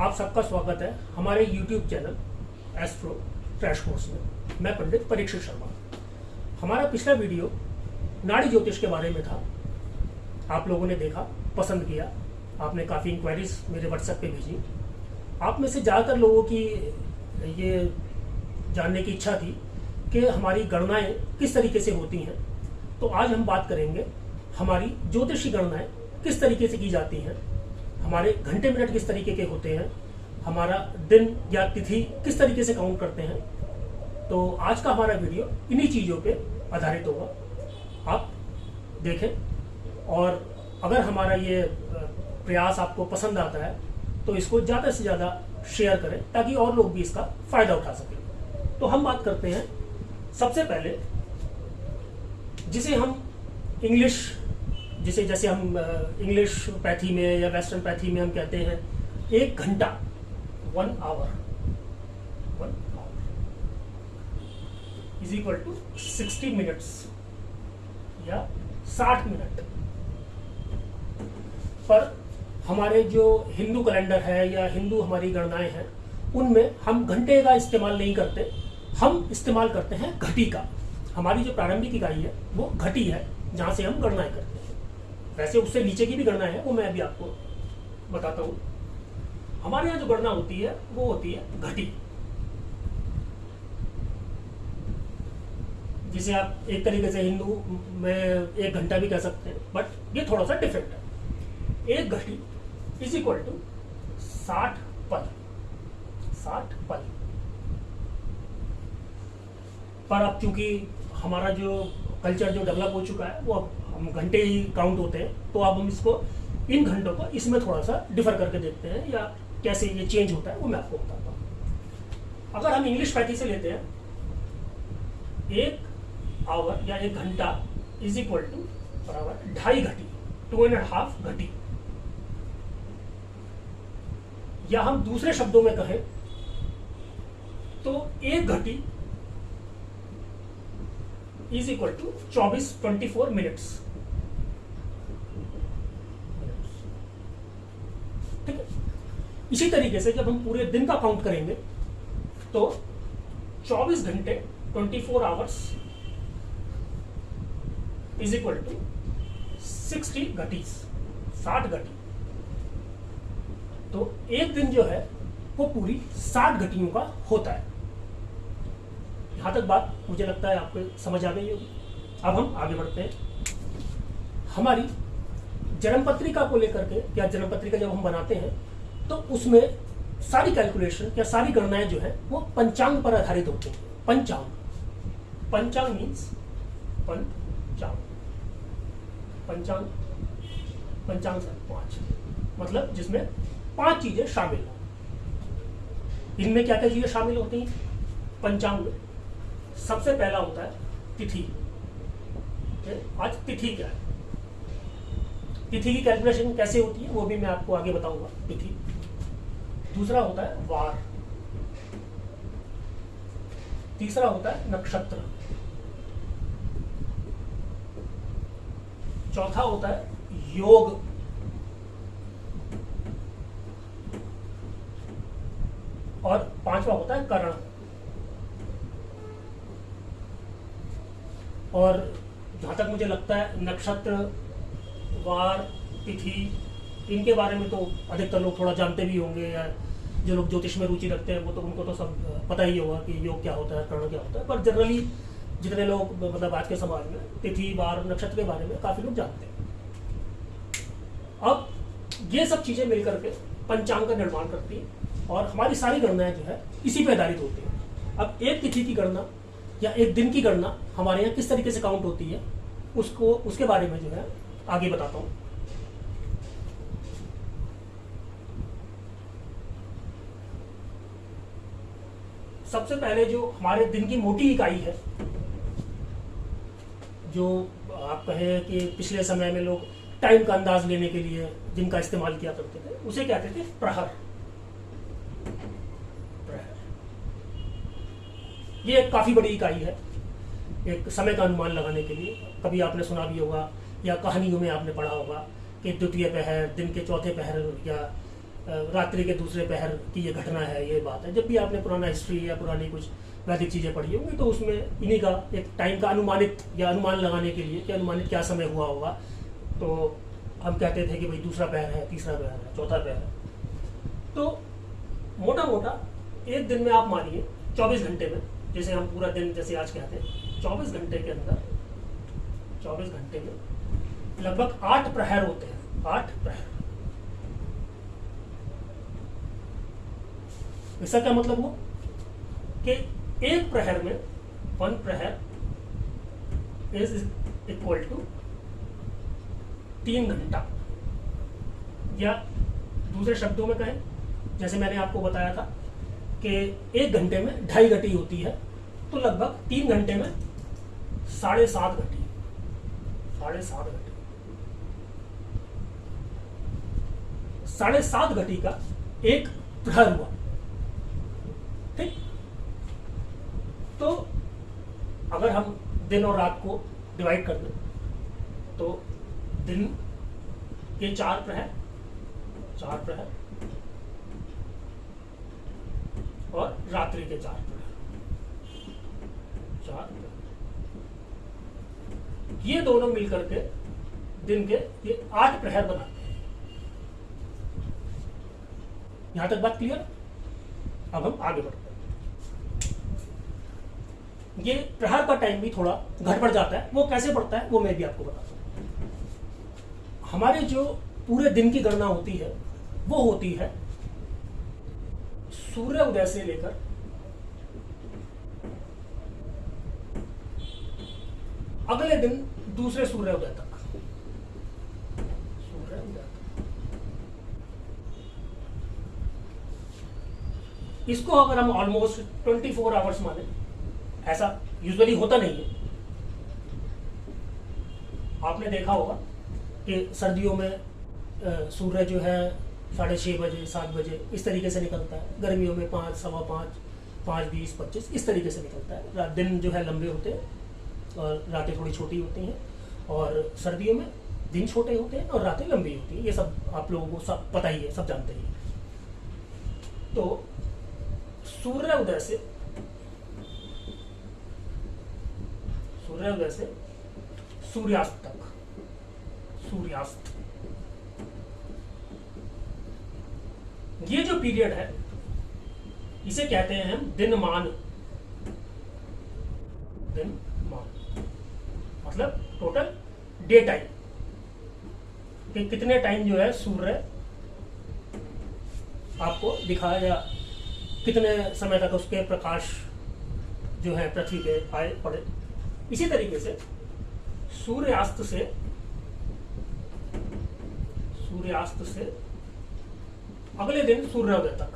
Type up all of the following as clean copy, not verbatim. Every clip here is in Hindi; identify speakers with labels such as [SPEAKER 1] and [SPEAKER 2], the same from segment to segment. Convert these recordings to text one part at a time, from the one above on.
[SPEAKER 1] आप सबका स्वागत है हमारे YouTube channel astro crash course में। मैं पंडित परीक्षित शर्मा। हमारा पिछला वीडियो नाड़ी ज्योतिष के बारे में था। आप लोगों ने देखा, पसंद किया, आपने काफ़ी इंक्वायरीज मेरे व्हाट्सएप पे भेजी। आप में से ज़्यादातर लोगों की ये जानने की इच्छा थी कि हमारी गणनाएं किस तरीके से होती हैं। तो आज हम बात करेंगे हमारी ज्योतिषी गणनाएं किस तरीके से की जाती हैं, हमारे घंटे मिनट किस तरीके के होते हैं, हमारा दिन या तिथि किस तरीके से काउंट करते हैं। तो आज का हमारा वीडियो इन्हीं चीज़ों पे आधारित होगा। आप देखें और अगर हमारा ये प्रयास आपको पसंद आता है तो इसको ज़्यादा से ज़्यादा शेयर करें ताकि और लोग भी इसका फ़ायदा उठा सकें। तो हम बात करते हैं सबसे पहले जिसे हम इंग्लिश, जैसे हम इंग्लिश पैथी में या वेस्टर्न पैथी में हम कहते हैं 1 घंटा, 1 hour is equal to 60 minutes या 60 मिनट। पर हमारे जो हिंदू कैलेंडर है या हिंदू हमारी गणनाएं हैं उनमें हम घंटे का इस्तेमाल नहीं करते, हम इस्तेमाल करते हैं घटी का। हमारी जो प्रारंभिक इकाई है वो घटी है जहाँ से हम गणनाएं करते हैं। वैसे उससे नीचे की भी गणना है, वो मैं अभी आपको बताता हूँ। हमारे यहाँ जो गणना होती है वो होती है घटी, जिसे आप एक तरीके से हिंदू में 1 घंटा भी कह सकते हैं, बट ये थोड़ा सा डिफरेंट है। 1 घटी इज इक्वल टू 60 पल। 60 पल पर अब चूंकि हमारा जो कल्चर जो डेवलप हो चुका है वो अब हम घंटे ही काउंट होते हैं, तो अब हम इसको इन घंटों को इसमें थोड़ा सा डिफर करके देखते हैं या कैसे ये चेंज होता है वो मैं आपको बताता हूँ। अगर हम इंग्लिश पैथी से लेते हैं 1 आवर या 1 घंटा इज इक्वल टू बराबर 2.5 घटी, 2.5 घटी। या हम दूसरे शब्दों में कहें तो 1 घटी इज इक्वल टू 24 मिनट्स। ठीक है। इसी तरीके से जब हम पूरे दिन का काउंट करेंगे तो 24 घंटे 24 आवर्स इज इक्वल टू 60 घटी, 60 घटी। तो एक दिन जो है वो पूरी 60 घटियों का होता है। यहां तक बात मुझे लगता है आपको समझ आ गई होगी। अब हम आगे बढ़ते हैं। हमारी जन्म पत्रिका को लेकर के, या जन्म पत्रिका जब हम बनाते हैं तो उसमें सारी कैलकुलेशन या सारी गणनाएं जो है वो पंचांग पर आधारित होती हैं। पंचांग, पंचांग मीन्स पंचांग, पंचांग, पंचांग से 5 मतलब जिसमें 5 चीजें शामिल हो। इनमें क्या क्या चीजें शामिल होती हैं पंचांग में? सबसे पहला होता है तिथि। आज तिथि क्या है, तिथि की कैलकुलेशन कैसे होती है वो भी मैं आपको आगे बताऊंगा। तिथि। दूसरा होता है वार। तीसरा होता है नक्षत्र। चौथा होता है योग। और 5वां होता है करण। और जहाँ तक मुझे लगता है नक्षत्र, वार, तिथि, इनके बारे में तो अधिकतर लोग थोड़ा जानते भी होंगे, या जो लोग ज्योतिष में रुचि रखते हैं वो तो उनको तो सब पता ही होगा कि योग क्या होता है, कर्ण क्या होता है। पर जनरली जितने लोग मतलब आज के समाज में तिथि, वार, नक्षत्र के बारे में काफ़ी लोग जानते हैं। अब ये सब चीज़ें मिलकर के पंचांग का निर्माण करती है और हमारी सारी गणनाएं जो है इसी पर आधारित होती है। अब एक तिथि की गणना या एक दिन की गणना हमारे यहाँ किस तरीके से काउंट होती है उसके बारे में जो है आगे बताता हूँ। सबसे पहले जो हमारे दिन की मोटी इकाई है, जो आप कहें कि पिछले समय में लोग टाइम का अंदाज लेने के लिए जिनका इस्तेमाल किया करते थे, उसे कहते थे प्रहर। ये एक काफ़ी बड़ी इकाई है एक समय का अनुमान लगाने के लिए। कभी आपने सुना भी होगा या कहानियों में आपने पढ़ा होगा कि द्वितीय पहर, दिन के चौथे पहर या रात्रि के दूसरे पहर की ये घटना है, ये बात है। जब भी आपने पुराना हिस्ट्री या पुरानी कुछ वैदिक चीज़ें पढ़ी होंगी तो उसमें इन्हीं का एक टाइम का अनुमानित या अनुमान लगाने के लिए कि अनुमानित क्या समय हुआ होगा, तो हम कहते थे कि भाई दूसरा पहर है, तीसरा पहर है, चौथा पहर है। तो मोटा मोटा एक दिन में आप मानिए 24 घंटे में, जैसे हम पूरा दिन जैसे आज कहते हैं, 24 घंटे के अंदर 24 घंटे में लगभग 8 प्रहर होते हैं। 8 प्रहर। इसका क्या मतलब हुआ कि एक प्रहर में 1 प्रहर इज इक्वल टू 3 घंटा, या दूसरे शब्दों में कहें, जैसे मैंने आपको बताया था कि 1 घंटे में 2.5 घटी होती है, तो लगभग 3 घंटे में 7.5 घटी। 7.5 घटी। 7.5 घटी का एक प्रहर हुआ। ठीक। तो अगर हम दिन और रात को डिवाइड कर दें तो दिन के 4 प्रहर और रात्रि के 4 प्रहर। ये दोनों मिलकर के दिन के ये 8 प्रहर बनाते हैं। यहां तक बात क्लियर? अब हम आगे बढ़ते हैं। ये प्रहर का टाइम भी थोड़ा घट बढ़ जाता है। वो कैसे बढ़ता है वो मैं भी आपको बताता हूं। हमारे जो पूरे दिन की गणना होती है वो होती है सूर्य उदय से लेकर अगले दिन दूसरे सूर्योदय तक। इसको अगर हम ऑलमोस्ट 24 आवर्स माने, ऐसा यूजुअली होता नहीं है। आपने देखा होगा कि सर्दियों में सूर्य जो है 6:30 बजे 7 बजे इस तरीके से निकलता है, गर्मियों में 5, सवा 5, 5:20, 25 इस तरीके से निकलता है। दिन जो है लंबे होते हैं और रातें थोड़ी छोटी होती हैं, और सर्दियों में दिन छोटे होते हैं और रातें लंबी होती हैं। ये सब आप लोगों को सब पता ही है, सब जानते ही हैं। तो सूर्योदय से सूर्यास्त तक, सूर्यास्त, ये जो पीरियड है इसे कहते हैं हम दिनमान। मतलब टोटल डे टाइम, कि कितने टाइम जो है सूर्य आपको दिखाया, या कितने समय तक उसके प्रकाश जो है पृथ्वी पे आए पड़े। इसी तरीके से सूर्यास्त से अगले दिन सूर्योदय तक,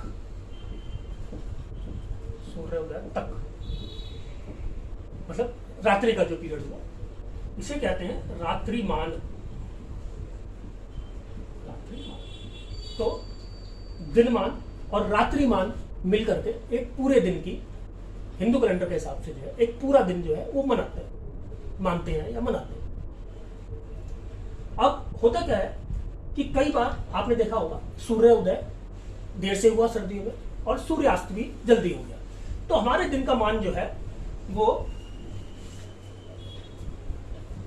[SPEAKER 1] मतलब रात्रि का जो पीरियड हुआ इसे कहते हैं रात्रिमान। तो दिनमान और रात्रिमान मिलकर के एक पूरे दिन की, हिंदू कैलेंडर के हिसाब से जो है एक पूरा दिन जो है वो मानते हैं या मनाते हैं। अब होता क्या है कि कई बार आपने देखा होगा सूर्योदय देर से हुआ सर्दियों में और सूर्यास्त भी जल्दी हो गया, तो हमारे दिन का मान जो है वो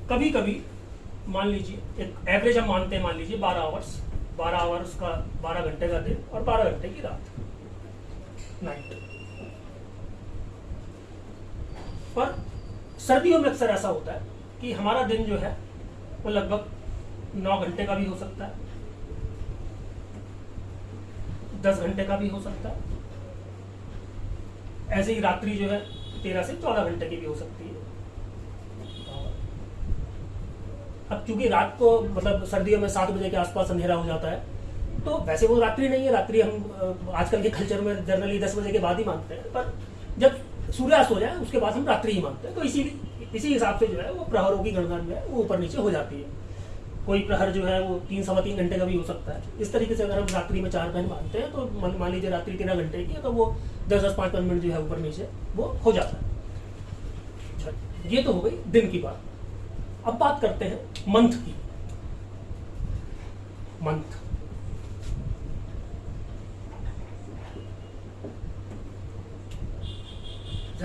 [SPEAKER 1] कभी कभी मान लीजिए एक एवरेज हम मानते हैं, मान लीजिए 12 आवर्स का 12 घंटे का दिन और 12 घंटे की रात, नाइट। पर सर्दियों में अक्सर ऐसा होता है कि हमारा दिन जो है वो लगभग 9 घंटे का भी हो सकता है, 10 घंटे का भी हो सकता है। ऐसे ही रात्रि जो है 13 से 14 घंटे की भी हो सकती है। अब क्योंकि रात को मतलब सर्दियों में 7 बजे के आसपास अंधेरा हो जाता है, तो वैसे वो रात्रि नहीं है। रात्रि हम आजकल के कल्चर में जनरली 10 बजे के बाद ही मानते हैं, पर जब सूर्यास्त हो जाए उसके बाद हम रात्रि ही मानते हैं। तो इसी हिसाब से जो है वो प्रहरों की गणना जो है वो ऊपर नीचे हो जाती है। कोई प्रहर जो है वो 3 सवा 3 घंटे का भी हो सकता है। इस तरीके से अगर हम रात्रि में 4 पहर मानते हैं तो मान लीजिए रात्रि 13 घंटे की है, तो वो 10-5 मिनट जो है ऊपर नीचे वो हो जाता है। अच्छा, ये तो हो गई दिन की बात। अब बात करते हैं मंथ की। मंथ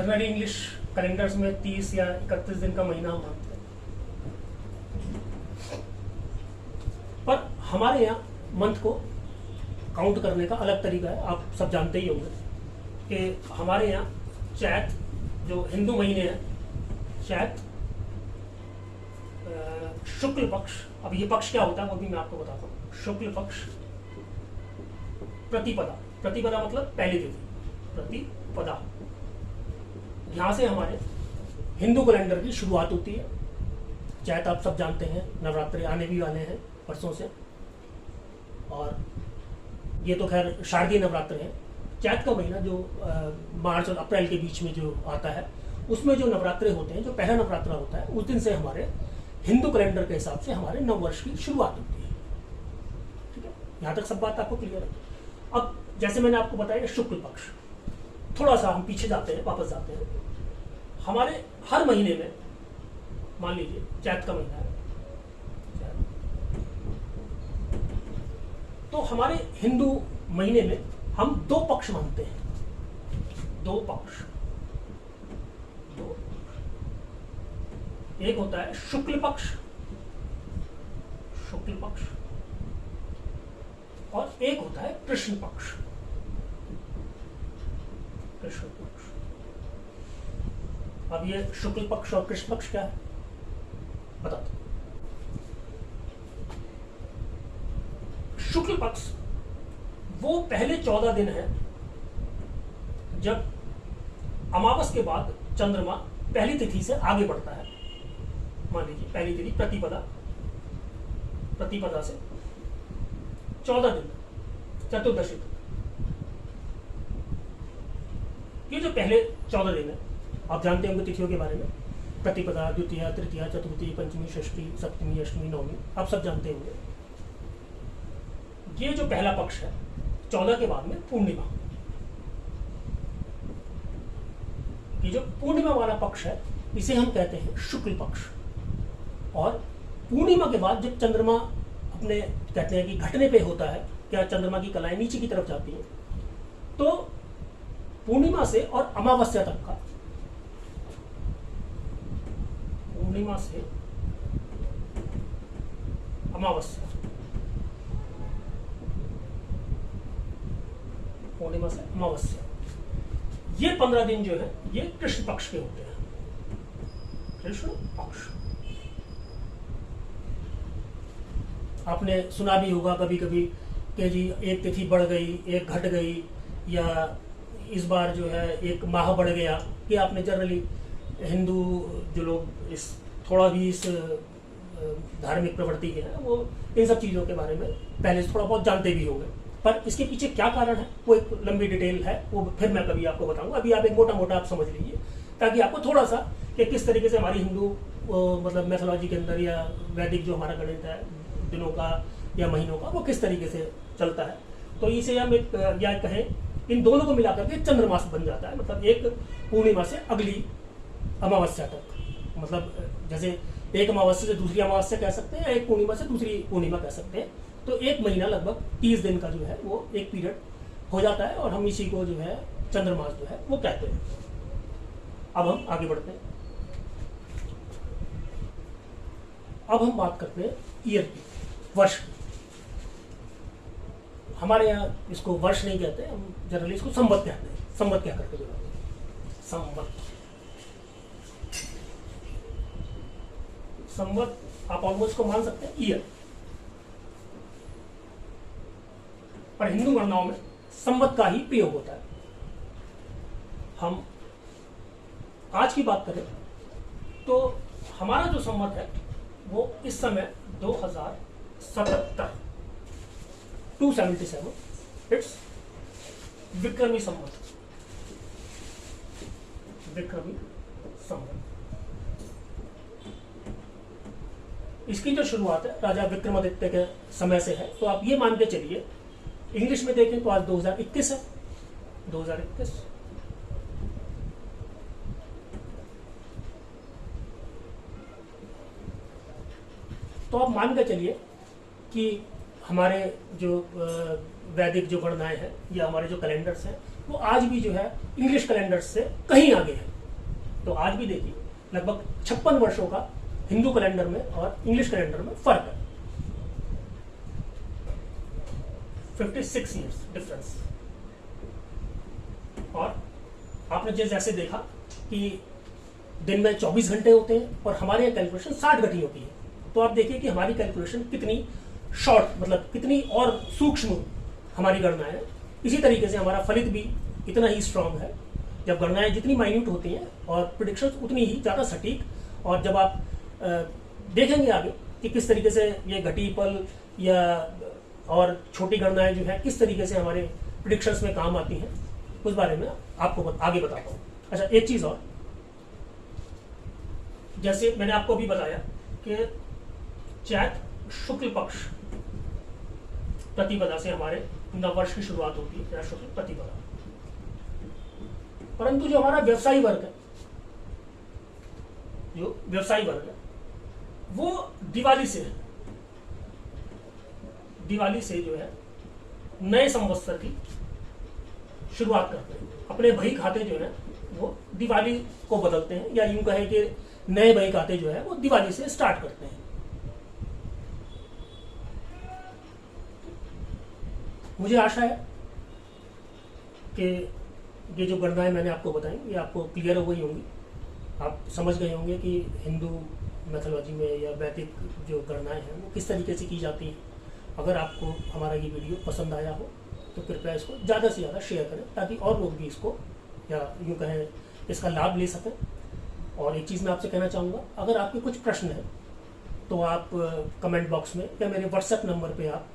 [SPEAKER 1] जनरली इंग्लिश कैलेंडर्स में 30 या 31 दिन का महीना हम मानते हैं, पर हमारे यहाँ मंथ को काउंट करने का अलग तरीका है। आप सब जानते ही होंगे कि हमारे यहाँ चैत जो हिंदू महीने हैं, चैत शुक्ल पक्ष, अब ये पक्ष क्या होता है वो भी मैं आपको बताता हूँ। शुक्ल पक्ष प्रतिपदा, प्रतिपदा मतलब पहली तिथि, प्रतिपदा, यहाँ से हमारे हिंदू कैलेंडर की शुरुआत होती है। चैत आप सब जानते हैं, नवरात्रि आने भी वाले हैं परसों से, और ये तो खैर शारदीय नवरात्र है। चैत का महीना जो मार्च और अप्रैल के बीच में जो आता है, उसमें जो नवरात्रे होते हैं, जो पहला नवरात्रा होता है, उस दिन से हमारे हिंदू कैलेंडर के हिसाब से हमारे नव वर्ष की शुरुआत होती है। ठीक है, यहाँ तक सब बात आपको क्लियर है। अब जैसे मैंने आपको बताया शुक्ल पक्ष, थोड़ा सा हम पीछे जाते हैं, वापस जाते हैं। हमारे हर महीने में, मान लीजिए चैत का महीना है, तो हमारे हिंदू महीने में हम दो पक्ष मानते हैं, दो पक्ष। एक होता है शुक्ल पक्ष, शुक्ल पक्ष, और एक होता है कृष्ण पक्ष, कृष्ण पक्ष। अब ये शुक्ल पक्ष और कृष्ण पक्ष क्या है बताते हैं। शुक्ल पक्ष वो पहले 14 दिन है जब अमावस के बाद चंद्रमा पहली तिथि से आगे बढ़ता है। मान लीजिए पहली तिथि प्रतिपदा, प्रतिपदा से 14 दिन चतुर्दशी तक, ये जो पहले 14 दिन है, आप जानते होंगे तिथियों के बारे में, प्रतिपदा, द्वितीया, तृतीया, चतुर्थी, पंचमी, षष्ठी, सप्तमी, अष्टमी, नवमी, आप सब जानते होंगे। ये जो पहला पक्ष है 14 के बाद में पूर्णिमा, ये जो पूर्णिमा वाला पक्ष है इसे हम कहते हैं शुक्ल पक्ष। और पूर्णिमा के बाद जब चंद्रमा अपने कहते हैं कि घटने पे होता है, क्या चंद्रमा की कलाएं नीचे की तरफ जाती हैं, तो पूर्णिमा से और अमावस्या तक का, पूर्णिमा से अमावस्या, पूर्णिमा से अमावस्या, ये 15 दिन जो है ये कृष्ण पक्ष के होते हैं, कृष्ण पक्ष। आपने सुना भी होगा कभी कभी कि जी एक तिथि बढ़ गई, एक घट गई, या इस बार जो है एक माह बढ़ गया, कि आपने जनरली हिंदू जो लोग इस थोड़ा भी इस धार्मिक प्रवृत्ति के हैं वो इन सब चीज़ों के बारे में पहले से थोड़ा बहुत जानते भी होंगे, पर इसके पीछे क्या कारण है वो एक लंबी डिटेल है, वो फिर मैं कभी आपको बताऊंगा। अभी आप एक मोटा मोटा आप समझ लीजिए, ताकि आपको थोड़ा सा कि किस तरीके से हमारी हिंदू मतलब मैथोलॉजी के अंदर या वैदिक जो हमारा गणित है दिनों का या महीनों का, वो किस तरीके से चलता है। तो इसे हम एक या कहें इन दोनों को मिलाकर के चंद्रमास बन जाता है, मतलब एक पूर्णिमा से अगली अमावस्या तक, मतलब जैसे एक अमावस्या से दूसरी अमावस्या कह सकते हैं, या एक पूर्णिमा से दूसरी पूर्णिमा कह सकते हैं। तो एक महीना लगभग 30 दिन का जो है वो एक पीरियड हो जाता है, और हम इसी को जो है चंद्रमास जो है वो कहते हैं। अब हम आगे बढ़ते हैं। अब हम बात करते हैं ईयर की, वर्ष की। हमारे यहाँ इसको वर्ष नहीं कहते, हम जनरली इसको संवत कहते हैं। संवत क्या करके बोलते हैं? संवत। संवत आप ऑलमोस्ट को मान सकते हैं ईयर, पर हिंदू गणनाओं में संवत का ही प्रयोग होता है। हम आज की बात करें तो हमारा जो संवत है वो इस समय 2077 277 इट्स विक्रमी संवत, विक्रमी संवत। इसकी जो शुरुआत है राजा विक्रमादित्य के समय से है, तो आप ये मान के चलिए इंग्लिश में देखें तो आज 2021 है, 2021। तो आप मान के चलिए कि हमारे जो वैदिक जो गणनाएं हैं या हमारे जो कैलेंडर्स हैं वो आज भी जो है इंग्लिश कैलेंडर्स से कहीं आगे है। तो आज भी देखिए लगभग 56 वर्षों का हिंदू कैलेंडर में और इंग्लिश कैलेंडर में फर्क है। 56 ईयर्स डिफरेंस। और आपने जैसे देखा कि दिन में 24 घंटे होते हैं और हमारे यहाँ कैलकुलेशन 60 घंटी होती है। तो आप देखिए कि हमारी कैलकुलेशन कितनी शॉर्ट, मतलब कितनी और सूक्ष्म हमारी गणनाएं है। इसी तरीके से हमारा फलित भी इतना ही स्ट्रांग है। जब गणनाएं जितनी माइन्यूट होती हैं और प्रिडिक्शंस उतनी ही ज़्यादा सटीक, और जब आप देखेंगे आगे कि किस तरीके से ये घटी पल या और छोटी गणनाएं जो है किस तरीके से हमारे प्रिडिक्शंस में काम आती हैं, उस बारे में आपको आगे बताता हूँ। अच्छा, एक चीज़ और, जैसे मैंने आपको भी बताया कि चैत शुक्ल पक्ष प्रतिपदा से हमारे नववर्ष की शुरुआत होती है, शुक्ल प्रतिपदा। परंतु जो हमारा व्यवसायी वर्ग है, जो व्यवसायी वर्ग है वो दिवाली से है। दिवाली से जो है नए संवत्सर की शुरुआत करते हैं। अपने बही खाते जो है वो दिवाली को बदलते हैं, या यूं कहें कि नए बही खाते जो है वो दिवाली से स्टार्ट करते हैं। मुझे आशा है कि ये जो गणनाएं मैंने आपको बताई ये आपको क्लियर हो गई होंगी। आप समझ गए होंगे कि हिंदू मैथोलॉजी में या वैदिक जो गणनाएं हैं वो किस तरीके से की जाती हैं। अगर आपको हमारा ये वीडियो पसंद आया हो तो कृपया इसको ज़्यादा से ज़्यादा शेयर करें, ताकि और लोग भी इसको, या यूँ कहें, इसका लाभ ले सकें। और एक चीज़ मैं आपसे कहना चाहूँगा, अगर आपके कुछ प्रश्न हैं तो आप कमेंट बॉक्स में या मेरे व्हाट्सएप नंबर पे आप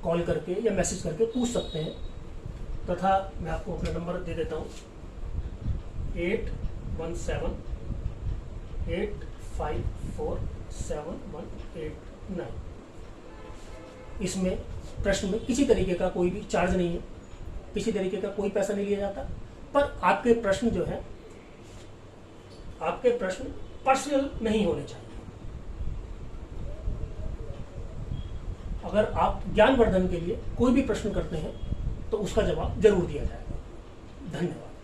[SPEAKER 1] कॉल करके या मैसेज करके पूछ सकते हैं। तथा मैं आपको अपना नंबर दे देता हूँ, 8178547189। इसमें प्रश्न में किसी तरीके का कोई भी चार्ज नहीं है, किसी तरीके का कोई पैसा नहीं लिया जाता, पर आपके प्रश्न जो है, आपके प्रश्न पर्सनल नहीं होने चाहिए। अगर आप ज्ञानवर्धन के लिए कोई भी प्रश्न करते हैं तो उसका जवाब जरूर दिया जाएगा। धन्यवाद।